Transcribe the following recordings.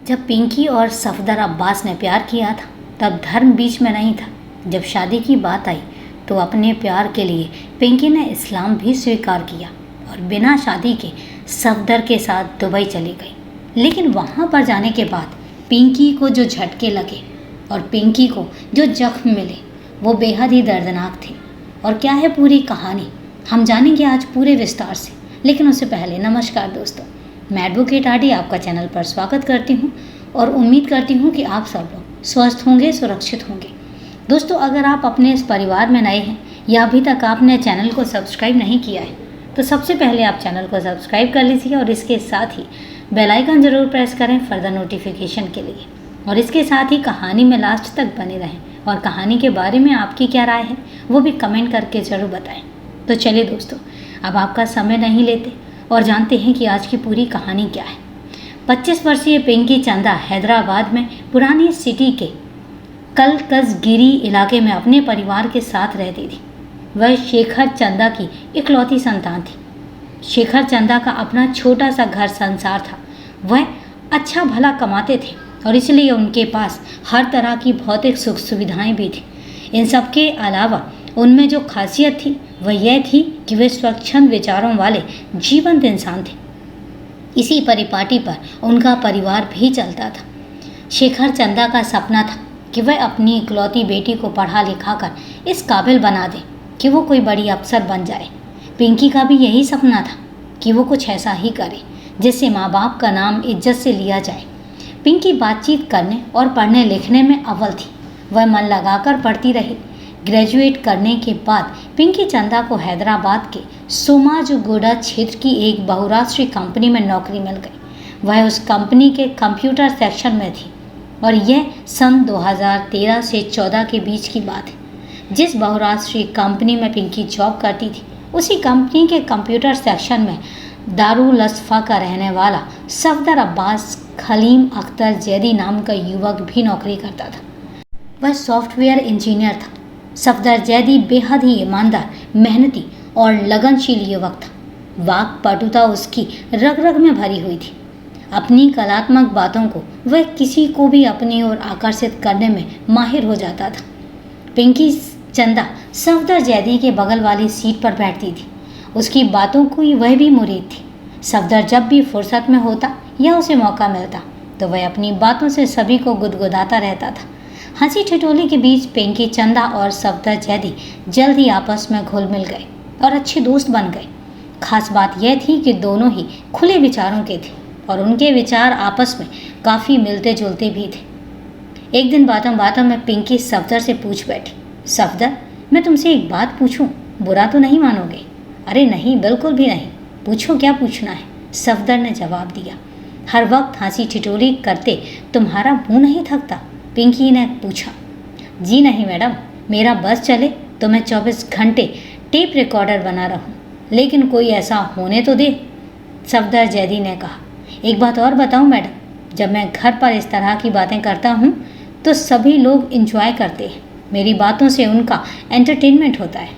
जब पिंकी और सफदर अब्बास ने प्यार किया था तब धर्म बीच में नहीं था। जब शादी की बात आई तो अपने प्यार के लिए पिंकी ने इस्लाम भी स्वीकार किया और बिना शादी के सफदर के साथ दुबई चली गई। लेकिन वहाँ पर जाने के बाद पिंकी को जो झटके लगे और पिंकी को जो जख्म मिले वो बेहद ही दर्दनाक थे। और क्या है पूरी कहानी हम जानेंगे आज पूरे विस्तार से। लेकिन उससे पहले नमस्कार दोस्तों, मैं एडवोकेट आरडी आपका चैनल पर स्वागत करती हूँ और उम्मीद करती हूँ कि आप सब लोग स्वस्थ होंगे, सुरक्षित होंगे। दोस्तों, अगर आप अपने इस परिवार में नए हैं या अभी तक आपने चैनल को सब्सक्राइब नहीं किया है तो सबसे पहले आप चैनल को सब्सक्राइब कर लीजिए और इसके साथ ही बेल आइकन ज़रूर प्रेस करें फर्दर नोटिफिकेशन के लिए। और इसके साथ ही कहानी में लास्ट तक बने रहें और कहानी के बारे में आपकी क्या राय है वो भी कमेंट करके ज़रूर बताएं। तो चलिए दोस्तों, अब आपका समय नहीं लेते और जानते हैं कि आज की पूरी कहानी क्या है। 25 वर्षीय पिंकी चंदा हैदराबाद में पुरानी सिटी के कलकसगिरी इलाके में अपने परिवार के साथ रहती थी। वह शेखर चंदा की इकलौती संतान थी। शेखर चंदा का अपना छोटा सा घर संसार था। वह अच्छा भला कमाते थे और इसलिए उनके पास हर तरह की भौतिक सुख सुविधाएं भी थी। इन सब के अलावा उनमें जो खासियत थी वह यह थी कि वे स्वच्छंद विचारों वाले जीवंत इंसान थे। इसी परिपाटी पर उनका परिवार भी चलता था। शेखर चंदा का सपना था कि वह अपनी इकलौती बेटी को पढ़ा लिखा कर इस काबिल बना दे कि वो कोई बड़ी अफसर बन जाए। पिंकी का भी यही सपना था कि वो कुछ ऐसा ही करे जिससे माँ बाप का नाम इज्जत से लिया जाए। पिंकी बातचीत करने और पढ़ने लिखने में अव्वल थी। वह मन लगाकर पढ़ती रही। ग्रेजुएट करने के बाद पिंकी चंदा को हैदराबाद के सोमाजुगुड़ा क्षेत्र की एक बहुराष्ट्रीय कंपनी में नौकरी मिल गई। वह उस कंपनी के कंप्यूटर सेक्शन में थी और यह सन 2013 से 14 के बीच की बात है। जिस बहुराष्ट्रीय कंपनी में पिंकी जॉब करती थी उसी कंपनी के कंप्यूटर सेक्शन में दारुल अफ़ा का रहने वाला सफदर अब्बास खलीम अख्तर जैदी नाम का युवक भी नौकरी करता था। वह सॉफ्टवेयर इंजीनियर था। सफदर जैदी बेहद ही ईमानदार, मेहनती और लगनशील युवक था। वाक पटुता उसकी रग रग में भरी हुई थी। अपनी कलात्मक बातों को वह किसी को भी अपनी ओर आकर्षित करने में माहिर हो जाता था। पिंकी चंदा सफदर जैदी के बगल वाली सीट पर बैठती थी। उसकी बातों की वह भी मुरीद थी। सफदर जब भी फुर्सत में होता या उसे मौका मिलता तो वह अपनी बातों से सभी को गुदगुदाता रहता था। हंसी ठिठोली के बीच पिंकी चंदा और सफदर जैदी जल्द ही आपस में घुल मिल गए और अच्छे दोस्त बन गए। खास बात यह थी कि दोनों ही खुले विचारों के थे और उनके विचार आपस में काफ़ी मिलते जुलते भी थे। एक दिन बातों बातों में पिंकी सफदर से पूछ बैठी, सफदर, मैं तुमसे एक बात पूछूं, बुरा तो नहीं मानोगे? अरे नहीं, बिल्कुल भी नहीं, पूछो, क्या पूछना है? सफदर ने जवाब दिया। हर वक्त हंसी ठिठोली करते तुम्हारा मुंह नहीं थकता? पिंकी ने पूछा। जी नहीं मैडम, मेरा बस चले तो मैं 24 घंटे टेप रिकॉर्डर बना रहूं, लेकिन कोई ऐसा होने तो दे, सफदर जैदी ने कहा। एक बात और बताऊं मैडम, जब मैं घर पर इस तरह की बातें करता हूं तो सभी लोग इंजॉय करते हैं। मेरी बातों से उनका एंटरटेनमेंट होता है।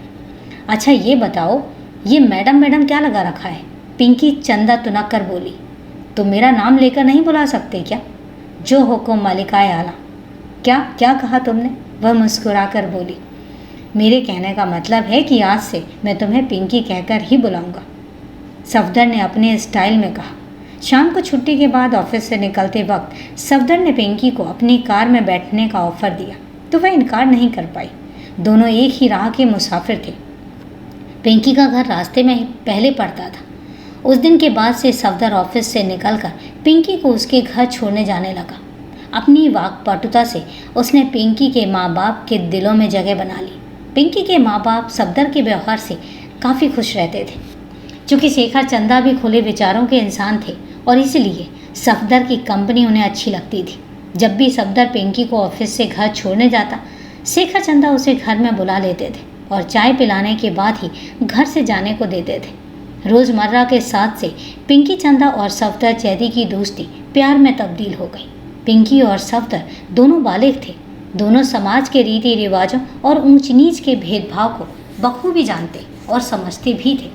अच्छा ये बताओ, ये मैडम मैडम क्या लगा रखा है? पिंकी चंदा तुनक कर बोली। तो मेरा नाम लेकर नहीं बुला सकते क्या? जो हुक्म मालिकाए आला। क्या क्या कहा तुमने? वह मुस्कुराकर बोली। मेरे कहने का मतलब है कि आज से मैं तुम्हें पिंकी कहकर ही बुलाऊंगा, सफदर ने अपने स्टाइल में कहा। शाम को छुट्टी के बाद ऑफिस से निकलते वक्त सफदर ने पिंकी को अपनी कार में बैठने का ऑफर दिया तो वह इनकार नहीं कर पाई। दोनों एक ही राह के मुसाफिर थे। पिंकी का घर रास्ते में ही पहले पड़ता था। उस दिन के बाद से सफदर ऑफिस से निकलकर पिंकी को उसके घर छोड़ने जाने लगा। अपनी वाकपटुता से उसने पिंकी के माँ बाप के दिलों में जगह बना ली। पिंकी के माँ बाप सफदर के व्यवहार से काफ़ी खुश रहते थे। चूँकि शेखर चंदा भी खुले विचारों के इंसान थे और इसलिए सफदर की कंपनी उन्हें अच्छी लगती थी। जब भी सफदर पिंकी को ऑफिस से घर छोड़ने जाता, शेखर चंदा उसे घर में बुला लेते थे और चाय पिलाने के बाद ही घर से जाने को देते थे। रोज़मर्रा के साथ से पिंकी चंदा और सफदर जैदी की दोस्ती प्यार में तब्दील हो गई। पिंकी और सफदर दोनों बालिग थे। दोनों समाज के रीति रिवाजों और ऊंच नीच के भेदभाव को बखूबी जानते और समझते भी थे।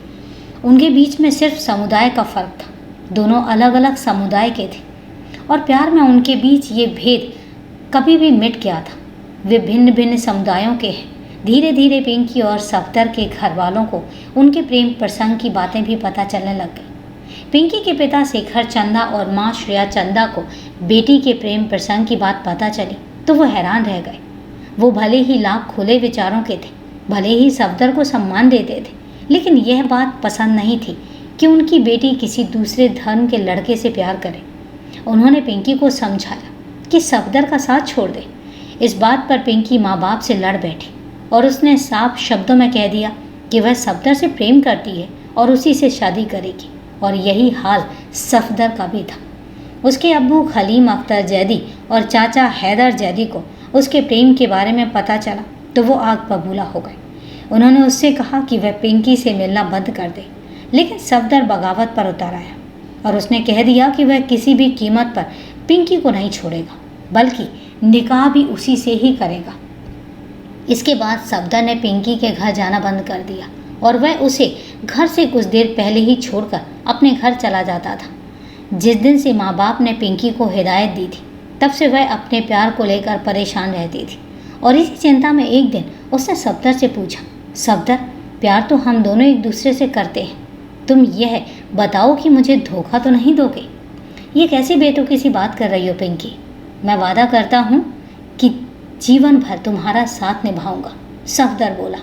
उनके बीच में सिर्फ समुदाय का फर्क था। दोनों अलग अलग समुदाय के थे और प्यार में उनके बीच ये भेद कभी भी मिट गया था। वे भिन्न भिन्न समुदायों के हैं। धीरे धीरे पिंकी और सफदर के घर वालों को उनके प्रेम प्रसंग की बातें भी पता चलने लग गई। पिंकी के पिता शेखर चंदा और माँ श्रेया चंदा को बेटी के प्रेम प्रसंग की बात पता चली तो वो हैरान रह गए। वो भले ही लाख खुले विचारों के थे, भले ही सफदर को सम्मान देते थे, लेकिन यह बात पसंद नहीं थी कि उनकी बेटी किसी दूसरे धर्म के लड़के से प्यार करे। उन्होंने पिंकी को समझाया कि सफदर का साथ छोड़ दे। इस बात पर पिंकी माँ बाप से लड़ बैठी और उसने साफ शब्दों में कह दिया कि वह सफदर से प्रेम करती है और उसी से शादी करेगी। और यही हाल सफदर का भी था। उसके अब्बू खलीम अख्तर जैदी और चाचा हैदर जैदी को उसके प्रेम के बारे में पता चला तो वो आग बबूला हो गए। उन्होंने उससे कहा कि वह पिंकी से मिलना बंद कर दे, लेकिन सफदर बगावत पर उतर आया और उसने कह दिया कि वह किसी भी कीमत पर पिंकी को नहीं छोड़ेगा, बल्कि निकाह भी उसी से ही करेगा। इसके बाद सफदर ने पिंकी के घर जाना बंद कर दिया और वह उसे घर से कुछ देर पहले ही छोड़कर अपने घर चला जाता था। जिस दिन से माँ बाप ने पिंकी को हिदायत दी थी तब से वह अपने प्यार को लेकर परेशान रहती थी और इसी चिंता में एक दिन उसने सफदर से पूछा, सफदर, प्यार तो हम दोनों एक दूसरे से करते हैं, तुम यह बताओ कि मुझे धोखा तो नहीं दोगे? ये कैसी बेतुकी सी बात कर रही हो पिंकी? मैं वादा करता हूँ कि जीवन भर तुम्हारा साथ निभाऊंगा, सफदर बोला।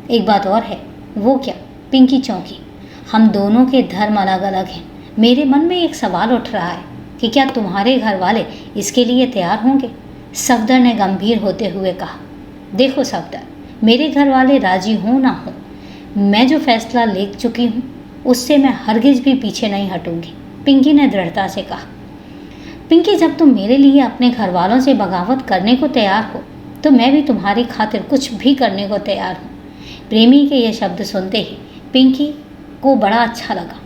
एक बात और है। वो क्या? पिंकी चौंकी। हम दोनों के धर्म अलग अलग हैं। मेरे मन में एक सवाल उठ रहा है कि क्या तुम्हारे घर वाले इसके लिए तैयार होंगे? सफदर ने गंभीर होते हुए कहा, देखो सफदर, मेरे घर वाले राजी हों ना हो, मैं जो फैसला ले चुकी हूँ उससे मैं हरगिज भी पीछे नहीं हटूंगी, पिंकी ने दृढ़ता से कहा। पिंकी, जब तुम मेरे लिए अपने घर वालों से बगावत करने को तैयार हो तो मैं भी तुम्हारी खातिर कुछ भी करने को तैयार हूँ। प्रेमी के ये शब्द सुनते ही पिंकी को बड़ा अच्छा लगा।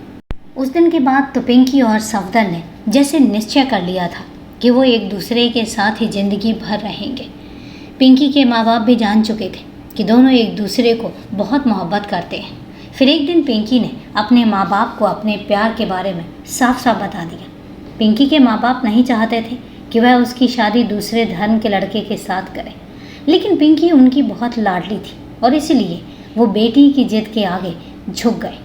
उस दिन के बाद तो पिंकी और सफदर ने जैसे निश्चय कर लिया था कि वो एक दूसरे के साथ ही जिंदगी भर रहेंगे। पिंकी के माँ बाप भी जान चुके थे कि दोनों एक दूसरे को बहुत मोहब्बत करते हैं। फिर एक दिन पिंकी ने अपने माँ बाप को अपने प्यार के बारे में साफ साफ बता दिया। पिंकी के माँ बाप नहीं चाहते थे कि वह उसकी शादी दूसरे धर्म के लड़के के साथ करे, लेकिन पिंकी उनकी बहुत लाडली थी और इसलिए वो बेटी की जिद के आगे झुक गए।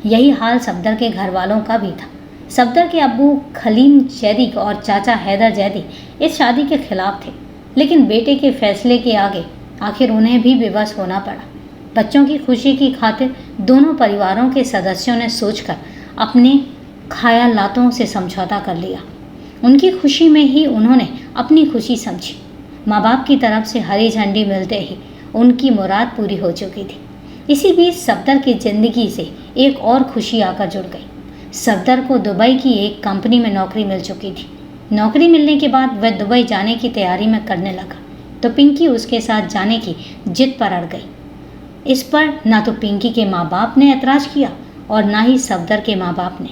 यही हाल सफदर के घर वालों का भी था। सफदर के अब्बू खलीम जैदी और चाचा हैदर जैदी इस शादी के खिलाफ थे, लेकिन बेटे के फैसले के आगे आखिर उन्हें भी विवश होना पड़ा। बच्चों की खुशी की खातिर दोनों परिवारों के सदस्यों ने सोचकर अपने ख्यालातों से समझौता कर लिया। उनकी खुशी में ही उन्होंने अपनी खुशी समझी। माँ बाप की तरफ से हरी झंडी मिलते ही उनकी मुराद पूरी हो चुकी थी। इसी बीच सफदर की जिंदगी से एक और खुशी आकर जुड़ गई। सफदर को दुबई की एक कंपनी में नौकरी मिल चुकी थी। नौकरी मिलने के बाद वह दुबई जाने की तैयारी में करने लगा तो पिंकी उसके साथ जाने की जिद पर अड़ गई। इस पर ना तो पिंकी के माँ बाप ने ऐतराज़ किया और ना ही सफदर के माँ बाप ने।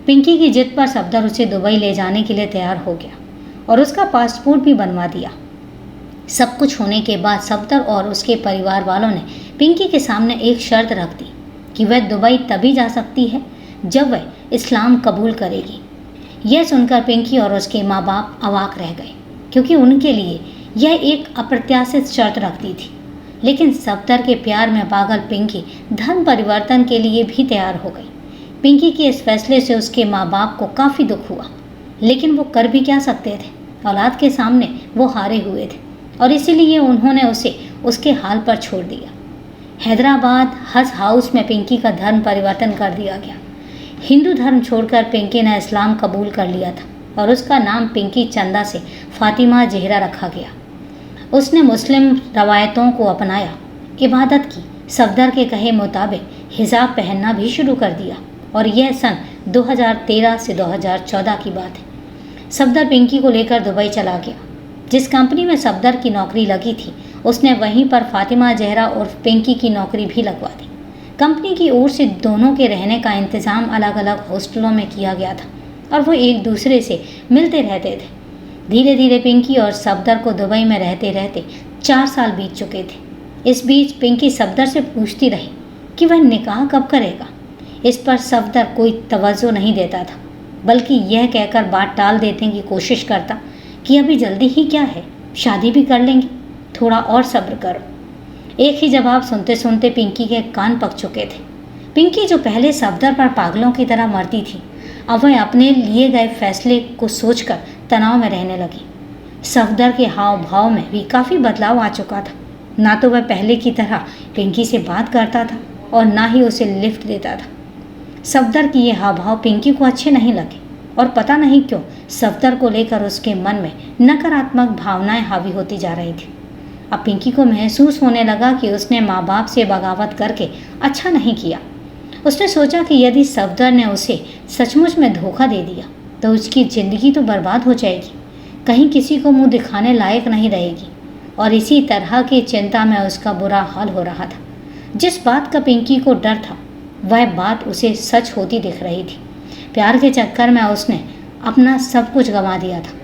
पिंकी की जिद पर सफदर उसे दुबई ले जाने के लिए तैयार हो गया और उसका पासपोर्ट भी बनवा दिया। सब कुछ होने के बाद सफदर और उसके परिवार वालों ने पिंकी के सामने एक शर्त रख दी कि वह दुबई तभी जा सकती है जब वह इस्लाम कबूल करेगी। यह सुनकर पिंकी और उसके माँ बाप अवाक रह गए, क्योंकि उनके लिए यह एक अप्रत्याशित शर्त रखती थी। लेकिन सफदर के प्यार में पागल पिंकी धर्म परिवर्तन के लिए भी तैयार हो गई। पिंकी के इस फैसले से उसके माँ बाप को काफ़ी दुख हुआ, लेकिन वो कर भी क्या सकते थे? औलाद के सामने वो हारे हुए थे और इसीलिए उन्होंने उसे उसके हाल पर छोड़ दिया। हैदराबाद हज हाउस में पिंकी का धर्म परिवर्तन कर दिया गया। हिंदू धर्म छोड़कर पिंकी ने इस्लाम कबूल कर लिया था और उसका नाम पिंकी चंदा से फातिमा जहरा रखा गया। उसने मुस्लिम रवायतों को अपनाया, इबादत की, सफदर के कहे मुताबिक हिजाब पहनना भी शुरू कर दिया और यह सन 2013 से 2014 की बात है। सफदर पिंकी को लेकर दुबई चला गया। जिस कंपनी में सफदर की नौकरी लगी थी उसने वहीं पर फातिमा जहरा और पिंकी की नौकरी भी लगवा दी। कंपनी की ओर से दोनों के रहने का इंतज़ाम अलग अलग हॉस्टलों में किया गया था और वो एक दूसरे से मिलते रहते थे। धीरे धीरे पिंकी और सफदर को दुबई में रहते रहते 4 साल बीत चुके थे। इस बीच पिंकी सफदर से पूछती रही कि वह निकाह कब करेगा। इस पर सफदर कोई तवज्जो नहीं देता था। बल्कि यह कहकर बात टाल देने की कोशिश करता कि अभी जल्दी ही क्या है, शादी भी कर लेंगे, थोड़ा और सब्र करो। एक ही जवाब सुनते सुनते पिंकी के कान पक चुके थे। पिंकी जो पहले सफदर पर पागलों की तरह मरती थी, अब वह अपने लिए गए फैसले को सोचकर तनाव में रहने लगी। सफदर के हाव भाव में भी काफ़ी बदलाव आ चुका था। ना तो वह पहले की तरह पिंकी से बात करता था और ना ही उसे लिफ्ट देता था। सफदर की ये हाव भाव पिंकी को अच्छे नहीं लगे और पता नहीं क्यों सफदर को लेकर उसके मन में नकारात्मक भावनाएं हावी होती जा रही थी। अब पिंकी को महसूस होने लगा कि उसने माँ बाप से बगावत करके अच्छा नहीं किया। उसने सोचा कि यदि सफदर ने उसे सचमुच में धोखा दे दिया तो उसकी ज़िंदगी तो बर्बाद हो जाएगी, कहीं किसी को मुंह दिखाने लायक नहीं रहेगी। और इसी तरह की चिंता में उसका बुरा हाल हो रहा था। जिस बात का पिंकी को डर था वह बात उसे सच होती दिख रही थी। प्यार के चक्कर में उसने अपना सब कुछ गंवा दिया था।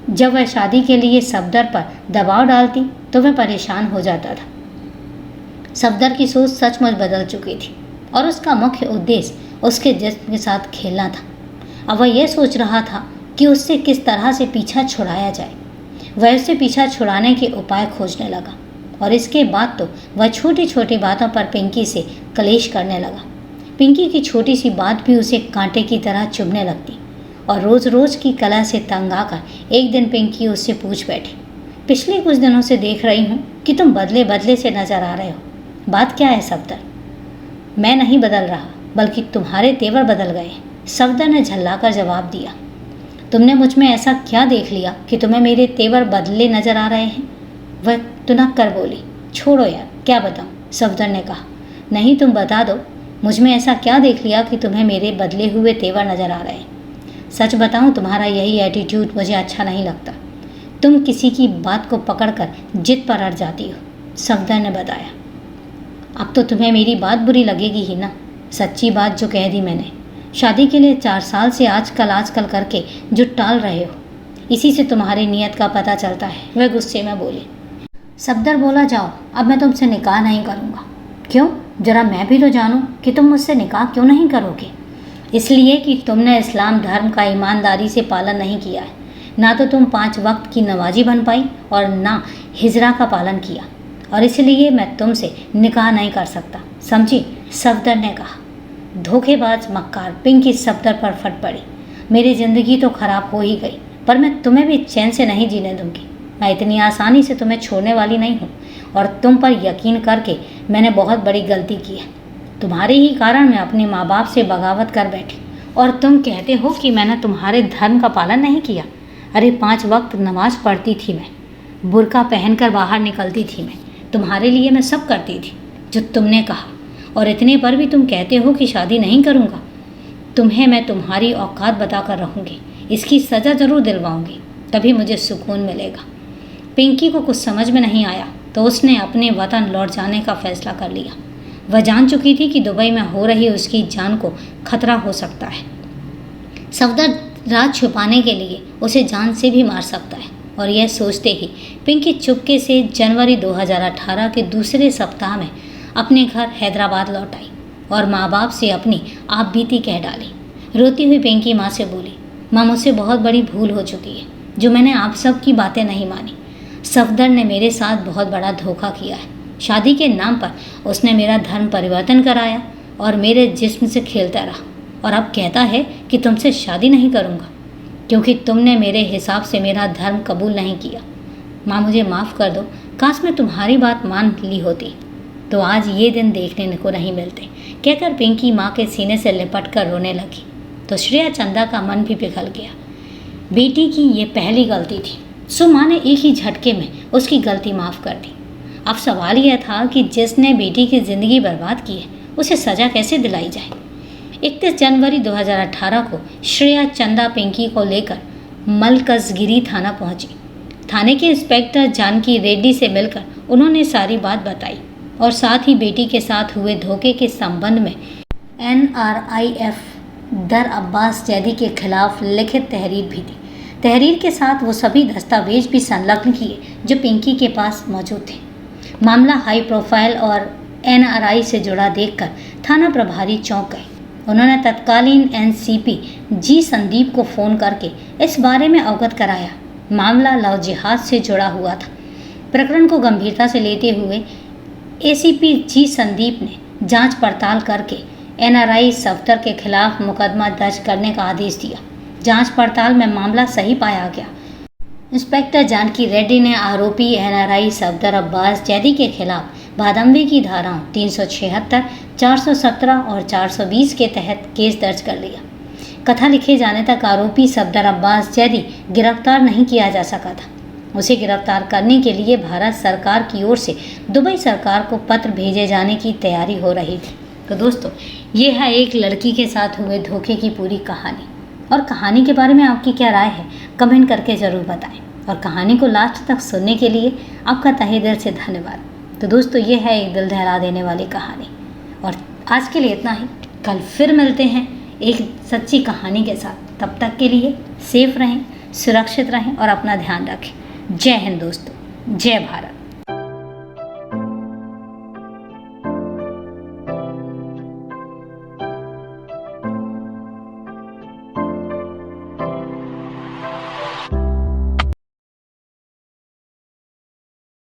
जब वह शादी के लिए सफदर पर दबाव डालती तो वह परेशान हो जाता था। सफदर की सोच सचमुच बदल चुकी थी और उसका मुख्य उद्देश्य उसके जिस्म के साथ खेलना था। अब वह यह सोच रहा था कि उससे किस तरह से पीछा छुड़ाया जाए। वह उससे पीछा छुड़ाने के उपाय खोजने लगा और इसके बाद तो वह छोटी छोटी बातों पर पिंकी से कलेश करने लगा। पिंकी की छोटी सी बात भी उसे कांटे की तरह चुभने लगती और रोज़ रोज़ की कलह से तंग आकर एक दिन पिंकी उससे पूछ बैठी, पिछले कुछ दिनों से देख रही हूँ कि तुम बदले बदले से नजर आ रहे हो, बात क्या है सफदर? मैं नहीं बदल रहा, बल्कि तुम्हारे तेवर बदल गए, सफदर ने झल्लाकर जवाब दिया। तुमने मुझ में ऐसा क्या देख लिया कि तुम्हें मेरे तेवर बदले नजर आ रहे हैं? वह तुनक कर बोली। छोड़ो यार, क्या बताऊँ, सफदर ने कहा। नहीं, तुम बता दो, मुझ में ऐसा क्या देख लिया कि तुम्हें मेरे बदले हुए तेवर नजर आ रहे हैं? सच बताऊँ, तुम्हारा यही एटीट्यूड मुझे अच्छा नहीं लगता। तुम किसी की बात को पकड़कर जिद पर अड़ जाती हो, सफदर ने बताया। अब तो तुम्हें मेरी बात बुरी लगेगी ही ना, सच्ची बात जो कह दी मैंने। शादी के लिए 4 साल से आजकल करके जो टाल रहे हो, इसी से तुम्हारी नीयत का पता चलता है, वह गुस्से में बोली। सफदर बोला, जाओ, अब मैं तुमसे निकाह नहीं करूँगा। क्यों? जरा मैं भी तो जानूँ कि तुम मुझसे निकाह क्यों नहीं करोगे। इसलिए कि तुमने इस्लाम धर्म का ईमानदारी से पालन नहीं किया है। ना तो तुम 5 वक्त की नमाजी बन पाई और ना हिजरा का पालन किया, और इसलिए मैं तुमसे निकाह नहीं कर सकता, समझी, सफदर ने कहा। धोखेबाज मक्कार पिंकी सफदर पर फट पड़ी। मेरी ज़िंदगी तो खराब हो ही गई, पर मैं तुम्हें भी चैन से नहीं जीने दूंगी। मैं इतनी आसानी से तुम्हें छोड़ने वाली नहीं हूँ और तुम पर यकीन करके मैंने बहुत बड़ी गलती की है। तुम्हारे ही कारण मैं अपने माँ बाप से बगावत कर बैठी और तुम कहते हो कि मैंने तुम्हारे धर्म का पालन नहीं किया। अरे 5 वक्त नमाज पढ़ती थी मैं, बुर्का पहनकर बाहर निकलती थी मैं, तुम्हारे लिए मैं सब करती थी जो तुमने कहा, और इतने पर भी तुम कहते हो कि शादी नहीं करूँगा। तुम्हें मैं तुम्हारी औकात बताकर रहूँगी, इसकी सज़ा ज़रूर दिलवाऊँगी, तभी मुझे सुकून मिलेगा। पिंकी को कुछ समझ में नहीं आया तो उसने अपने वतन लौट जाने का फैसला कर लिया। वह जान चुकी थी कि दुबई में हो रही उसकी जान को खतरा हो सकता है। सफदर राज छुपाने के लिए उसे जान से भी मार सकता है, और यह सोचते ही पिंकी चुपके से जनवरी 2018 के दूसरे सप्ताह में अपने घर हैदराबाद लौट आई और माँ बाप से अपनी आप बीती कह डाली। रोती हुई पिंकी माँ से बोली, माँ, मुझसे बहुत बड़ी भूल हो चुकी है जो मैंने आप सब की बातें नहीं मानी। सफदर ने मेरे साथ बहुत बड़ा धोखा किया है। शादी के नाम पर उसने मेरा धर्म परिवर्तन कराया और मेरे जिस्म से खेलता रहा, और अब कहता है कि तुमसे शादी नहीं करूँगा क्योंकि तुमने मेरे हिसाब से मेरा धर्म कबूल नहीं किया। माँ, मुझे माफ़ कर दो, काश मैं तुम्हारी बात मान ली होती तो आज ये दिन देखने को नहीं मिलते, कहकर पिंकी माँ के सीने से लिपट कर रोने लगी। तो श्रेया चंदा का मन भी पिघल गया। बेटी की ये पहली गलती थी, सो माँ ने एक ही झटके में उसकी गलती माफ़ कर दी। अब सवाल यह था कि जिसने बेटी की ज़िंदगी बर्बाद की है उसे सज़ा कैसे दिलाई जाए। 31 जनवरी 2018 को श्रेया चंदा पिंकी को लेकर मलकजगिरी थाना पहुंची। थाने के इंस्पेक्टर जानकी रेड्डी से मिलकर उन्होंने सारी बात बताई और साथ ही बेटी के साथ हुए धोखे के संबंध में NRIF दर अब्बास जैदी के खिलाफ लिखित तहरीर भी दी। तहरीर के साथ वो सभी दस्तावेज भी संलग्न किए जो पिंकी के पास मौजूद थे। मामला हाई प्रोफाइल और NRI से जुड़ा देखकर थाना प्रभारी चौंक गए। उन्होंने तत्कालीन एनसीपी जी संदीप को फ़ोन करके इस बारे में अवगत कराया। मामला लव जिहाद से जुड़ा हुआ था। प्रकरण को गंभीरता से लेते हुए एसीपी जी संदीप ने जांच पड़ताल करके एनआरआई सफदर के खिलाफ मुकदमा दर्ज करने का आदेश दिया। जांच पड़ताल में मामला सही पाया गया। इंस्पेक्टर जानकी रेड्डी ने आरोपी एनआरआई सफदर अब्बास जैदी के खिलाफ भादंबे की धाराओं 376, 417 और 420 के तहत केस दर्ज कर लिया। कथा लिखे जाने तक आरोपी सफदर अब्बास जैदी गिरफ्तार नहीं किया जा सका था। उसे गिरफ्तार करने के लिए भारत सरकार की ओर से दुबई सरकार को पत्र भेजे जाने की तैयारी हो रही थी। तो दोस्तों, ये है एक लड़की के साथ हुए धोखे की पूरी कहानी। और कहानी के बारे में आपकी क्या राय है, कमेंट करके ज़रूर बताएं। और कहानी को लास्ट तक सुनने के लिए आपका तहे दिल से धन्यवाद। तो दोस्तों, ये है एक दिल दहला देने वाली कहानी। और आज के लिए इतना ही। कल फिर मिलते हैं एक सच्ची कहानी के साथ। तब तक के लिए सेफ रहें, सुरक्षित रहें और अपना ध्यान रखें। जय हिंद दोस्तों, जय भारत।